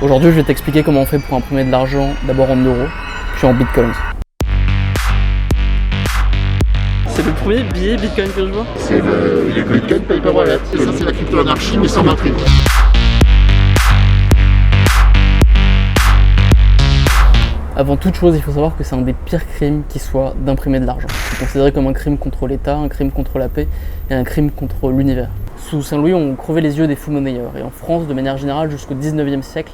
Aujourd'hui, je vais t'expliquer comment on fait pour imprimer de l'argent, d'abord en euros, puis en bitcoins. C'est le premier billet bitcoin que je vois. C'est le Bitcoin Paper Wallet. Et ça, c'est la crypto-anarchie, mais sans batterie. Avant toute chose, il faut savoir que c'est un des pires crimes qui soit d'imprimer de l'argent. C'est considéré comme un crime contre l'État, un crime contre la paix et un crime contre l'univers. Sous Saint-Louis, on crevait les yeux des faux monnayeurs. Et en France, de manière générale, jusqu'au 19e siècle,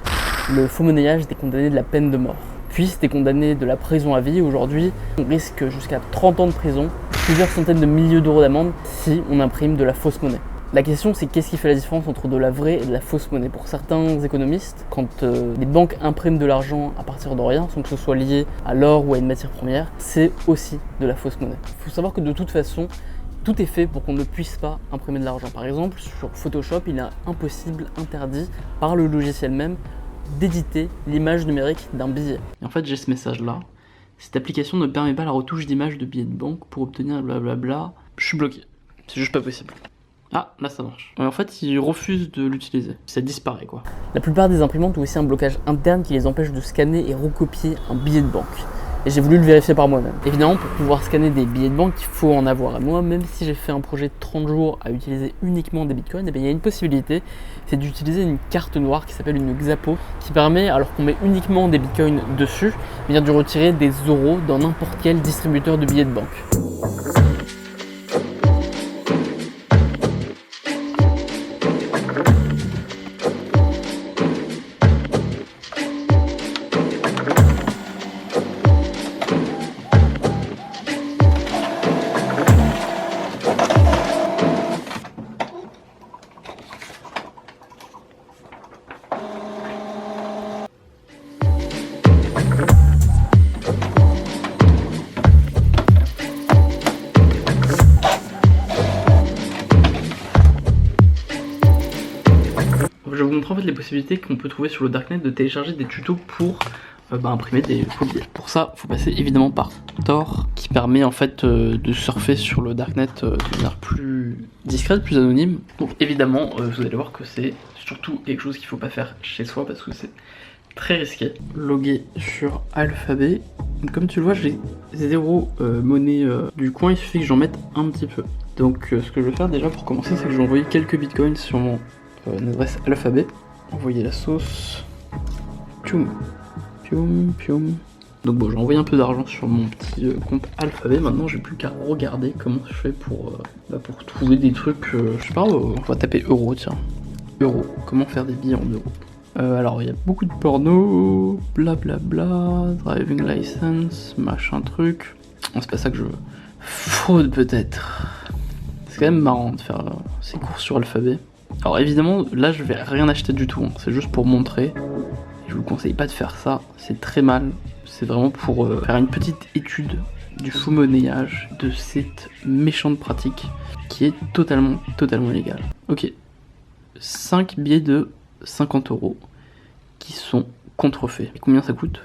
le faux monnayage était condamné de la peine de mort. Puis c'était condamné de la prison à vie. Aujourd'hui, on risque jusqu'à 30 ans de prison, plusieurs centaines de milliers d'euros d'amende si on imprime de la fausse monnaie. La question, c'est qu'est-ce qui fait la différence entre de la vraie et de la fausse monnaie? Pour certains économistes, quand les banques impriment de l'argent à partir de rien, sans que ce soit lié à l'or ou à une matière première, c'est aussi de la fausse monnaie. Il faut savoir que de toute façon, tout est fait pour qu'on ne puisse pas imprimer de l'argent. Par exemple, sur Photoshop, il est impossible, interdit par le logiciel même, d'éditer l'image numérique d'un billet. Et en fait, j'ai ce message-là. Cette application ne permet pas la retouche d'image de billets de banque pour obtenir blablabla. Je suis bloqué. C'est juste pas possible. Ah, là ça marche. En fait, ils refusent de l'utiliser. Ça disparaît quoi. La plupart des imprimantes ont aussi un blocage interne qui les empêche de scanner et recopier un billet de banque. Et j'ai voulu le vérifier par moi-même. Évidemment, pour pouvoir scanner des billets de banque, il faut en avoir. Et moi, même si j'ai fait un projet de 30 jours à utiliser uniquement des bitcoins, il y a une possibilité, c'est d'utiliser une carte noire qui s'appelle une Xapo, qui permet, alors qu'on met uniquement des bitcoins dessus, de retirer des euros dans n'importe quel distributeur de billets de banque. Je vais vous montrer en fait les possibilités qu'on peut trouver sur le Darknet de télécharger des tutos pour imprimer des faux billets. Pour ça, il faut passer évidemment par Tor, qui permet en fait de surfer sur le Darknet de manière plus discrète, plus anonyme. Donc évidemment, vous allez voir que c'est surtout quelque chose qu'il ne faut pas faire chez soi parce que c'est très risqué. Loguer sur Alphabet. Donc, comme tu le vois, j'ai 0 monnaie du coin, il suffit que j'en mette un petit peu. Donc ce que je vais faire déjà pour commencer, c'est que je vais envoyer quelques bitcoins sur mon adresse Alphabet. Envoyer la sauce. Pium, pium, pium. Donc bon, j'ai envoyé un peu d'argent sur mon petit compte Alphabet. Maintenant, j'ai plus qu'à regarder comment je fais pour trouver des trucs. Je sais pas, on va taper euro, tiens. Euro. Comment faire des billets en euros. Alors, il y a beaucoup de porno, blablabla, driving license, machin truc. Oh, c'est pas ça que je veux. Fraude peut-être. C'est quand même marrant de faire ces courses sur Alphabet. Alors évidemment, là je vais rien acheter du tout, hein. C'est juste pour montrer. Je vous conseille pas de faire ça, c'est très mal. C'est vraiment pour faire une petite étude du faux monnayage, de cette méchante pratique qui est totalement illégal. Ok, 5 billets de 50 € qui sont contrefaits. Et combien ça coûte?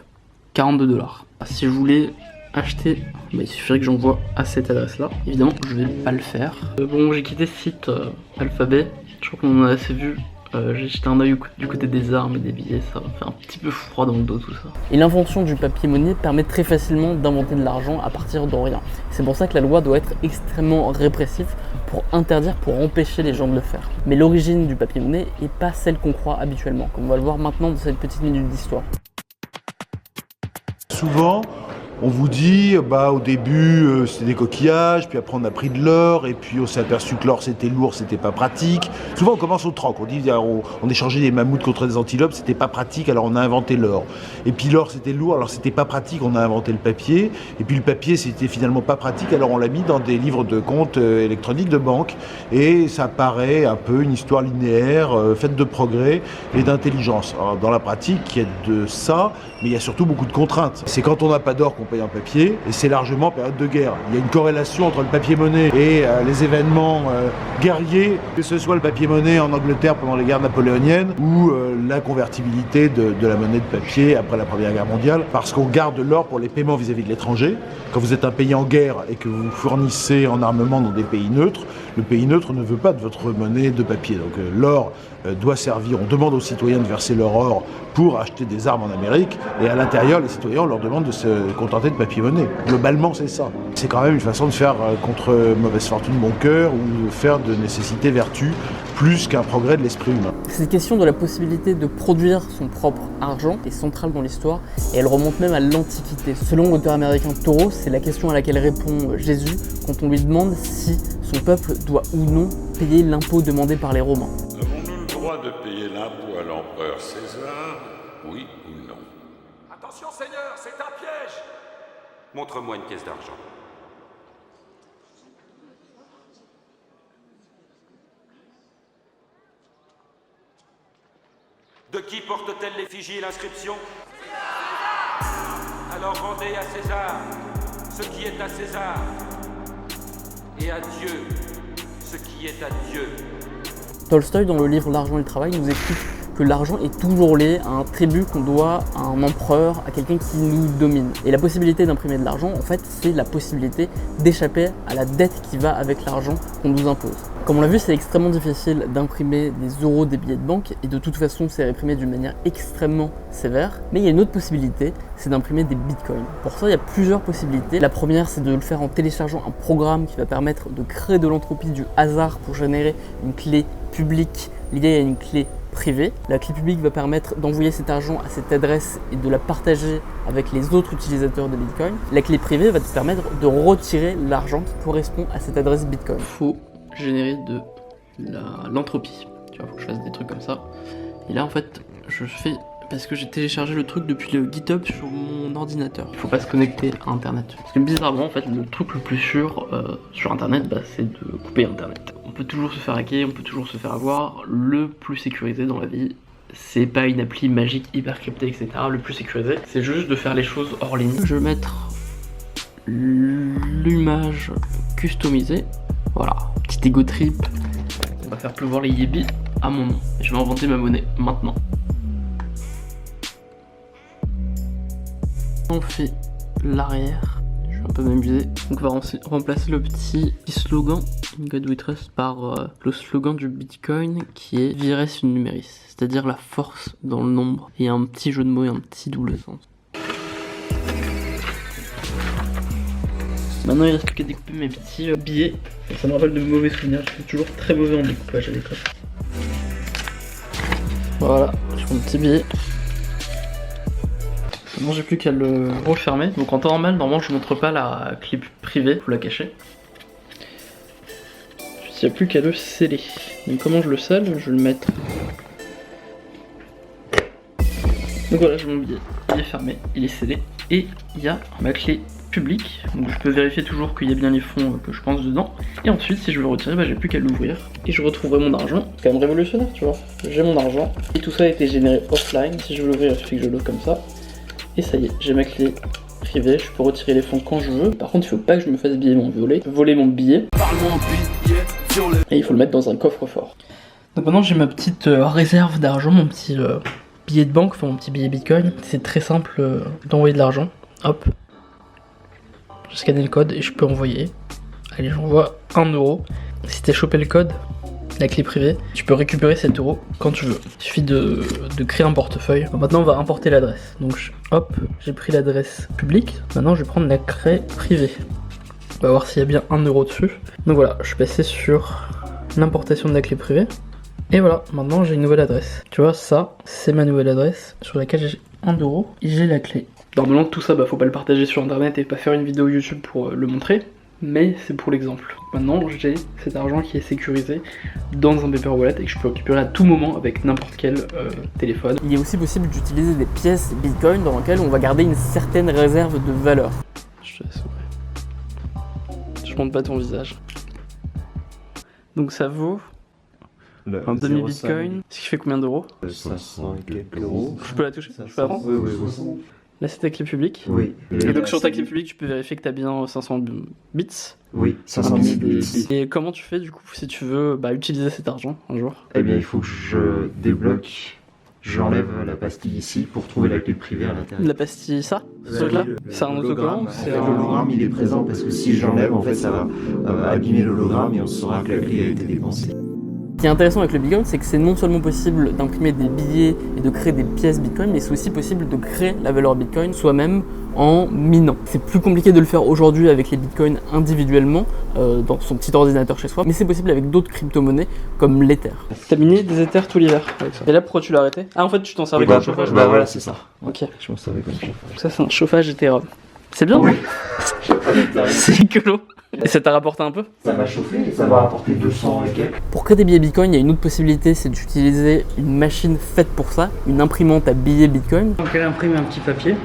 42 $. Si je voulais acheter, il suffirait que j'envoie à cette adresse là. Évidemment, je vais pas le faire. Bon, j'ai quitté ce site Alphabet. Je crois qu'on en a assez vu. J'ai jeté un œil du côté des armes et des billets, ça va faire un petit peu froid dans le dos tout ça. Et l'invention du papier monnaie permet très facilement d'inventer de l'argent à partir de rien. C'est pour ça que la loi doit être extrêmement répressive pour interdire, pour empêcher les gens de le faire. Mais l'origine du papier monnaie n'est pas celle qu'on croit habituellement, comme on va le voir maintenant dans cette petite minute d'histoire. Souvent, on vous dit, au début c'était des coquillages, puis après on a pris de l'or, et puis on s'est aperçu que l'or c'était lourd, c'était pas pratique. Souvent on commence au troc, on dit on échangeait des mammouths contre des antilopes, c'était pas pratique, alors on a inventé l'or. Et puis l'or c'était lourd, alors c'était pas pratique, on a inventé le papier. Et puis le papier c'était finalement pas pratique, alors on l'a mis dans des livres de comptes électroniques de banque. Et ça paraît un peu une histoire linéaire, faite de progrès et d'intelligence. Alors dans la pratique, il y a de ça, mais il y a surtout beaucoup de contraintes. C'est quand on n'a pas d'or qu'on paye en papier, et c'est largement période de guerre. Il y a une corrélation entre le papier-monnaie et les événements guerriers, que ce soit le papier-monnaie en Angleterre pendant les guerres napoléoniennes, ou la convertibilité de la monnaie de papier après la Première Guerre mondiale, parce qu'on garde l'or pour les paiements vis-à-vis de l'étranger. Quand vous êtes un pays en guerre et que vous fournissez en armement dans des pays neutres, le pays neutre ne veut pas de votre monnaie de papier. Donc l'or doit servir, on demande aux citoyens de verser leur or pour acheter des armes en Amérique, et à l'intérieur, les citoyens, on leur demande de se contenter de papier-monnaie. Globalement, c'est ça. C'est quand même une façon de faire contre mauvaise fortune bon cœur, ou de faire de nécessité vertu, plus qu'un progrès de l'esprit humain. Cette question de la possibilité de produire son propre argent est centrale dans l'histoire, et elle remonte même à l'Antiquité. Selon l'auteur américain Thoreau, c'est la question à laquelle répond Jésus quand on lui demande si son peuple doit ou non payer l'impôt demandé par les Romains. Avons-nous le droit de payer l'impôt à l'empereur César, oui ou non? Attention Seigneur, c'est un piège! Montre-moi une pièce d'argent. De qui porte-t-elle l'effigie et l'inscription? Alors rendez à César ce qui est à César, et à Dieu ce qui est à Dieu. Tolstoï, dans le livre L'argent et le travail, nous explique que l'argent est toujours lié à un tribut qu'on doit à un empereur, à quelqu'un qui nous domine. Et la possibilité d'imprimer de l'argent, en fait, c'est la possibilité d'échapper à la dette qui va avec l'argent qu'on nous impose. Comme on l'a vu, c'est extrêmement difficile d'imprimer des euros, des billets de banque, et de toute façon, c'est réprimé d'une manière extrêmement sévère. Mais il y a une autre possibilité, c'est d'imprimer des bitcoins. Pour ça, il y a plusieurs possibilités. La première, c'est de le faire en téléchargeant un programme qui va permettre de créer de l'entropie du hasard pour générer une clé publique liée à une clé privée. La clé publique va permettre d'envoyer cet argent à cette adresse et de la partager avec les autres utilisateurs de Bitcoin. La clé privée va te permettre de retirer l'argent qui correspond à cette adresse Bitcoin. Faut générer de l'entropie. Tu vois, faut que je fasse des trucs comme ça. Et là, en fait, je fais parce que j'ai téléchargé le truc depuis le GitHub sur mon ordinateur. Il faut pas se connecter à Internet. Parce que bizarrement, en fait, le truc le plus sûr sur Internet, c'est de couper Internet. On peut toujours se faire hacker, on peut toujours se faire avoir. Le plus sécurisé dans la vie, c'est pas une appli magique hyper cryptée, etc. Le plus sécurisé, c'est juste de faire les choses hors ligne. Je vais mettre l'image customisée. Voilà, petit ego trip. On va faire pleuvoir les yébis à mon nom. Et je vais inventer ma monnaie maintenant. On fait l'arrière. Je vais un peu m'amuser. Donc on va remplacer le petit slogan In God We Trust par le slogan du Bitcoin qui est Vires Numéris, c'est-à-dire la force dans le nombre. Et un petit jeu de mots et un petit double sens. Maintenant il reste plus qu'à découper mes petits billets. Ça me rappelle de mauvais souvenirs, je suis toujours très mauvais en découpage à l'école. Voilà, je prends mon petit billet. Maintenant j'ai plus qu'à le refermer. Donc en temps normal, normalement je ne montre pas la clip privée, faut la cacher. Il n'y a plus qu'à le sceller. Donc comment je le scelle? Je vais le mettre. Donc voilà, j'ai mon billet, il est fermé, il est scellé. Et il y a ma clé publique, donc je peux vérifier toujours qu'il y a bien les fonds que je pense dedans. Et ensuite, si je veux le retirer, j'ai plus qu'à l'ouvrir et je retrouverai mon argent. C'est quand même révolutionnaire, tu vois. J'ai mon argent et tout ça a été généré offline. Si je veux l'ouvrir, il suffit que je l'ouvre comme ça. Et ça y est, j'ai ma clé privée, je peux retirer les fonds quand je veux. Par contre, il faut pas que je me fasse voler mon billet. Et il faut le mettre dans un coffre-fort. Donc maintenant, j'ai ma petite réserve d'argent, mon petit billet de banque, enfin mon petit billet Bitcoin. C'est très simple d'envoyer de l'argent. Hop. Je scanne le code et je peux envoyer. Allez, j'envoie 1 euro. Si t'as chopé le code, la clé privée, tu peux récupérer 7 euros quand tu veux. Il suffit de créer un portefeuille. Bon, maintenant, on va importer l'adresse. Donc, hop, j'ai pris l'adresse publique. Maintenant, je vais prendre la clé privée. On va voir s'il y a bien 1 euro dessus. Donc voilà, je suis passé sur l'importation de la clé privée. Et voilà, maintenant j'ai une nouvelle adresse. Tu vois, ça, c'est ma nouvelle adresse sur laquelle j'ai 1 euro et j'ai la clé. Normalement, tout ça, faut pas le partager sur internet et pas faire une vidéo YouTube pour le montrer. Mais c'est pour l'exemple. Maintenant, j'ai cet argent qui est sécurisé dans un paper wallet et que je peux récupérer à tout moment avec n'importe quel téléphone. Il est aussi possible d'utiliser des pièces Bitcoin dans lesquelles on va garder une certaine réserve de valeur. Je te laisse ouvrir. Je montre pas ton visage. Donc ça vaut un demi-bitcoin, ce qui fait combien d'euros? 500 et quelques euros. Je peux la toucher? Je peux la prendre? Oui. Là, c'est ta clé publique. Oui. Et donc sur ta clé publique, tu peux vérifier que tu as bien 500 bits. Oui, 500 000 bits. Et comment tu fais du coup si tu veux utiliser cet argent un jour? Eh bien, il faut que je débloque, j'enlève la pastille ici pour trouver la clé privée à l'intérieur. La pastille, ça? Ce truc-là? C'est un autocollant? L'hologramme, il est présent parce que si j'enlève, en fait, ça va abîmer l'hologramme et on saura que la clé a été dépensée. Ce qui est intéressant avec le Bitcoin, c'est que c'est non seulement possible d'imprimer des billets et de créer des pièces Bitcoin, mais c'est aussi possible de créer la valeur Bitcoin soi-même en minant. C'est plus compliqué de le faire aujourd'hui avec les Bitcoins individuellement, dans son petit ordinateur chez soi, mais c'est possible avec d'autres crypto-monnaies comme l'Ether. T'as miné des Ethers tout l'hiver avec ça. Et là, pourquoi tu l'as arrêté? Ah, en fait, tu t'en servais comme chauffage? Bah voilà, c'est ça. Ok. Je m'en servais comme chauffage. Donc ça, c'est un chauffage Ethereum. C'est bien, oui. C'est écolo. Et ça t'a rapporté un peu? Ça va chauffer et ça va rapporter 200 et quelques. Pour créer des billets Bitcoin, il y a une autre possibilité, c'est d'utiliser une machine faite pour ça, une imprimante à billets Bitcoin. Donc elle imprime un petit papier.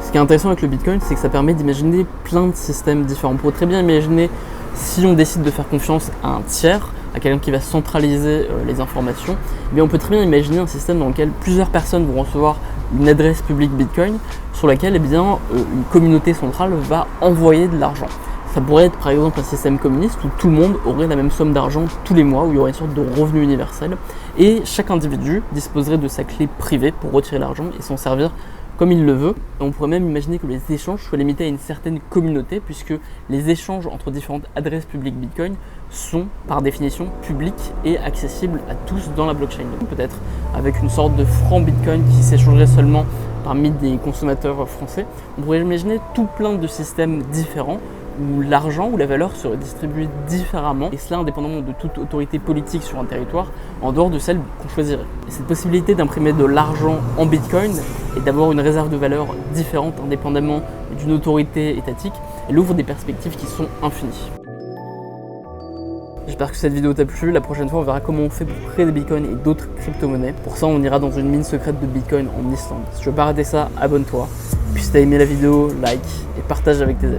Ce qui est intéressant avec le Bitcoin, c'est que ça permet d'imaginer plein de systèmes différents. On pourrait très bien imaginer, si on décide de faire confiance à un tiers, à quelqu'un qui va centraliser les informations, eh bien on peut très bien imaginer un système dans lequel plusieurs personnes vont recevoir une adresse publique Bitcoin sur laquelle une communauté centrale va envoyer de l'argent. Ça pourrait être par exemple un système communiste où tout le monde aurait la même somme d'argent tous les mois, où il y aurait une sorte de revenu universel, et chaque individu disposerait de sa clé privée pour retirer l'argent et s'en servir comme il le veut. Et on pourrait même imaginer que les échanges soient limités à une certaine communauté, puisque les échanges entre différentes adresses publiques Bitcoin sont par définition publics et accessibles à tous dans la blockchain. Peut-être avec une sorte de franc Bitcoin qui s'échangerait seulement parmi des consommateurs français. On pourrait imaginer tout plein de systèmes différents où l'argent ou la valeur serait distribuée différemment, et cela indépendamment de toute autorité politique sur un territoire, en dehors de celle qu'on choisirait. Et cette possibilité d'imprimer de l'argent en Bitcoin et d'avoir une réserve de valeur différente indépendamment d'une autorité étatique, elle ouvre des perspectives qui sont infinies. J'espère que cette vidéo t'a plu. La prochaine fois, on verra comment on fait pour créer des bitcoins et d'autres crypto-monnaies. Pour ça, on ira dans une mine secrète de bitcoin en Islande. Si tu veux pas rater ça, abonne-toi. Puis si t'as aimé la vidéo, like et partage avec tes amis.